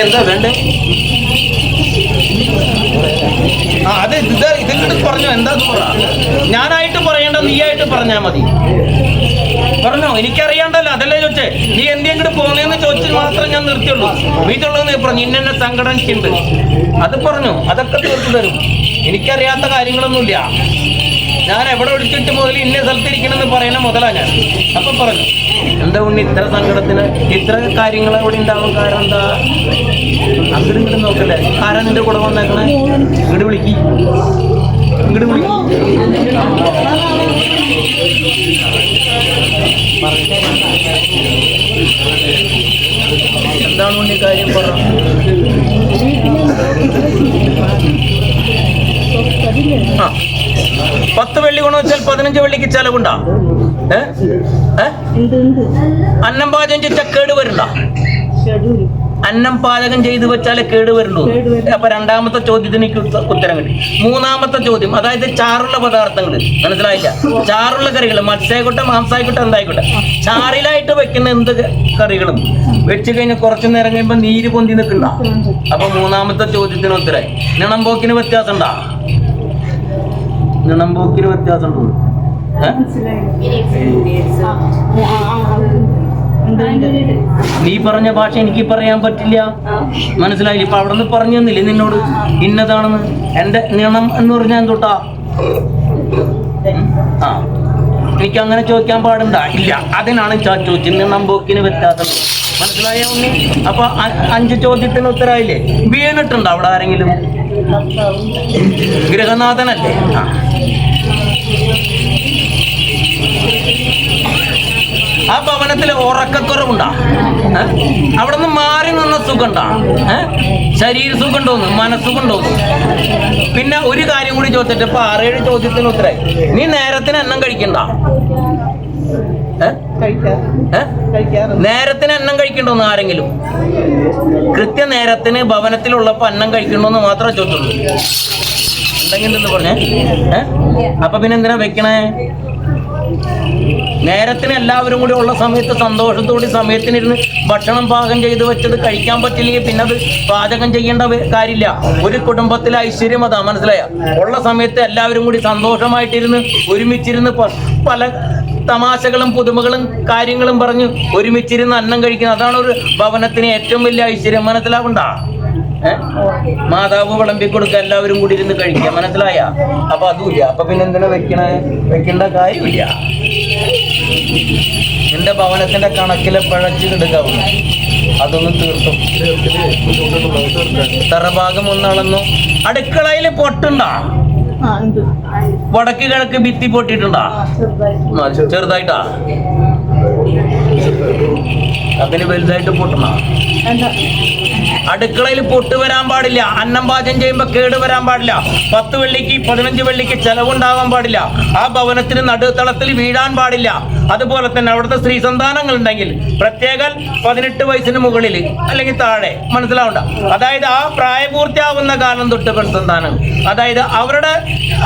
എന്താ വേണ്ടേ? അത് ഇതിങ്ങോട്ട് പറഞ്ഞു. എന്താന്ന് പറ. ഞാനായിട്ട് പറയണ്ട, നീയായിട്ട് പറഞ്ഞാ മതി. പറഞ്ഞോ, എനിക്കറിയാണ്ടല്ലോ, അതല്ലേ ചോദിച്ചേ. നീ എന്തെങ്കിലും പോന്നേന്ന് ചോദിച്ചാൽ മാത്രം ഞാൻ നിർത്തിയുള്ളൂ. വീട്ടുള്ളത് നീ പറഞ്ഞു ഇന്നെ സങ്കടം എനിക്കുണ്ട്, അത് പറഞ്ഞു. അതൊക്കെ തീർത്തു തരും. എനിക്കറിയാത്ത കാര്യങ്ങളൊന്നുമില്ല. ഞാൻ എവിടെ ഒഴിച്ചിട്ട് മുതൽ ഇന്ന സ്ഥലത്തിരിക്കണമെന്ന് പറയുന്ന മുതലാ ഞാൻ. അപ്പൊ പറഞ്ഞു എന്താ ഉണ്ണി ഇത്ര സങ്കടത്തിന് ഇത്ര കാര്യങ്ങൾ അവിടെ ഉണ്ടാവും? കാരണം എന്താ? അങ്ങോട്ട് ഇങ്ങോട്ട് നോക്കല്ലേ. ആരാ നിന്റെ കൂടെ വന്നേക്കണേ? ഇങ്ങോട്ട് വിളിക്ക്, ഇങ്ങോട്ട് വിളിക്ക്. എന്താണ് ഉണ്ണി കാര്യം? പറ. ആ, 10 വെള്ളി കൊണ്ടു വെച്ചാൽ 15 വെള്ളിക്ക് ചെലവുണ്ടാ? അന്നം പാചകം ചെയ്ത കേട് വരണ്ട. അന്നം പാചകം ചെയ്ത് വെച്ചാൽ കേട് വരുള്ളൂ. അപ്പൊ രണ്ടാമത്തെ ചോദ്യത്തിന് എനിക്ക് ഉത്തരം കിട്ടി. മൂന്നാമത്തെ ചോദ്യം, അതായത് ചാറുള്ള പദാർത്ഥങ്ങൾ. മനസ്സിലായില്ല? ചാറുള്ള കറികൾ, മത്സ്യായിക്കോട്ടെ മാംസായിക്കോട്ടെ എന്തായിക്കോട്ടെ, ചാറിലായിട്ട് വെക്കുന്ന എന്ത് കറികളും വെച്ച് കഴിഞ്ഞാൽ കുറച്ചു നേരം കഴിയുമ്പോൾ നീര് പൊന്തി നിൽക്കണ്ട. അപ്പൊ മൂന്നാമത്തെ ചോദ്യത്തിന് ഉത്തരമായി. നിണംപോക്കിന് വ്യത്യാസം ഉണ്ടാ? നിണംപോക്കിന് വ്യത്യാസം ഉണ്ടോ? നീ പറഞ്ഞ ഭാഷ എനിക്ക് പറയാൻ പറ്റില്ല. മനസ്സിലായില്ല? ഇപ്പൊ അവിടെ നിന്ന് പറഞ്ഞു തന്നില്ലേ നിന്നോട് ഇന്നതാണെന്ന്? എന്റെ നിണം എന്ന് പറഞ്ഞാൽ എന്തൊട്ടാ? ആ, എനിക്ക് അങ്ങനെ ചോദിക്കാൻ പാടുണ്ട. ഇല്ല, അതിനാണ് ചോദിച്ചത്. നിണംപോക്കിന് വ്യത്യാസം. മനസ്സിലായ ഉണ്ണി? അപ്പൊ 5 ചോദ്യത്തിന് ഉത്തരമായില്ലേ? വീണിട്ടുണ്ടോ അവിടെ ആരെങ്കിലും? ഗൃഹനാഥനല്ലേ? ആ ഭവനത്തിൽ ഉറക്കക്കുറവുണ്ടാ? അവിടെ നിന്ന് മാറി നിന്ന സുഖണ്ടാ? ശരീര സുഖമുണ്ടോന്ന്, മനസ്സുഖമുണ്ടോന്ന്? പിന്നെ ഒരു കാര്യം കൂടി ചോദിച്ചിട്ട് ഇപ്പൊ 6-7 ചോദ്യത്തിന് ഉത്തരമായി. നീ നേരത്തിന് എണ്ണം കഴിക്കണ്ട? നേരത്തിന് എണ്ണം കഴിക്കണ്ടോന്ന് ആരെങ്കിലും? കൃത്യ നേരത്തിന് ഭവനത്തിലുള്ളപ്പോ അന്നം കഴിക്കണ്ടോന്ന് മാത്രമേ ചോദിച്ചുള്ളൂ. എന്തെങ്കിലും പറഞ്ഞേ. അപ്പൊ പിന്നെ എന്തിനാ വെക്കണേ? നേരത്തിന് എല്ലാവരും കൂടി ഉള്ള സമയത്ത് സന്തോഷത്തോടെ സമയത്തിനിരുന്ന് ഭക്ഷണം പാകം ചെയ്ത് വെച്ചത് കഴിക്കാൻ പറ്റില്ലെങ്കിൽ പിന്നെ അത് പാചകം ചെയ്യേണ്ട കാര്യമില്ല. ഒരു കുടുംബത്തിലെ ഐശ്വര്യം അതാ. മനസ്സിലായ? ഉള്ള സമയത്ത് എല്ലാവരും കൂടി സന്തോഷമായിട്ടിരുന്ന് ഒരുമിച്ചിരുന്ന് പല തമാശകളും പുതുമകളും കാര്യങ്ങളും പറഞ്ഞ് ഒരുമിച്ചിരുന്ന് അന്നം കഴിക്കുന്നത്, അതാണ് ഒരു ഭവനത്തിന് ഏറ്റവും വലിയ ഐശ്വര്യം. മനസ്സിലാവണ്ട? മാതാവ് വിളമ്പി കൊടുക്കുക, എല്ലാവരും കൂടി ഇരുന്ന് കഴിക്കുക. മനസ്സിലായ? അപ്പൊ അതുമില്ല. അപ്പൊ പിന്നെ എന്തിനാ വെക്കേണ്ട കാര്യമില്ല. എന്റെ ഭവനത്തിന്റെ കണക്കിലെ പിഴച്ച് കിടക്കാവും. അതൊന്നും തീർത്തും തറഭാഗം ഒന്നളന്നു. അടുക്കളയില് പൊട്ടുണ്ടാ? വടക്ക് കിഴക്ക് ഭിത്തി പൊട്ടിയിട്ടുണ്ടാ? ചെറുതായിട്ടാ? അതിന് വലുതായിട്ട് പൊട്ടണ? അടുക്കളയിൽ പൊട്ട് വരാൻ പാടില്ല. അന്നം പാചകം ചെയ്യുമ്പോ കേട് വരാൻ പാടില്ല. 10 വെള്ളിക്ക് 15 വെള്ളിക്ക് ചെലവുണ്ടാവാൻ പാടില്ല. ആ ഭവനത്തിന് നടുത്തളത്തിൽ വീഴാൻ പാടില്ല. അതുപോലെ തന്നെ അവിടുത്തെ സ്ത്രീ സന്താനങ്ങൾ ഉണ്ടെങ്കിൽ പ്രത്യേകം 18 വയസ്സിന് മുകളിൽ അല്ലെങ്കിൽ താഴെ. മനസ്സിലാവണ്ട? അതായത് ആ പ്രായപൂർത്തിയാവുന്ന കാലം തൊട്ട് പെൺസന്താനം, അതായത് അവരുടെ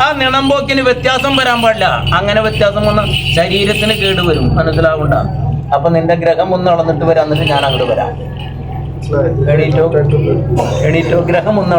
ആ നിണംപോക്കിന് വ്യത്യാസം വരാൻ പാടില്ല. അങ്ങനെ വ്യത്യാസം വന്ന ശരീരത്തിന് കേട് വരും. മനസ്സിലാവണ്ട? അപ്പൊ നിന്റെ ഗ്രഹം ഒന്ന് അളന്നിട്ട് വരാം, എന്നിട്ട് ഞാൻ അങ്ങോട്ട് വരാം. എണീറ്റോ, ഗ്രഹം ഒന്ന്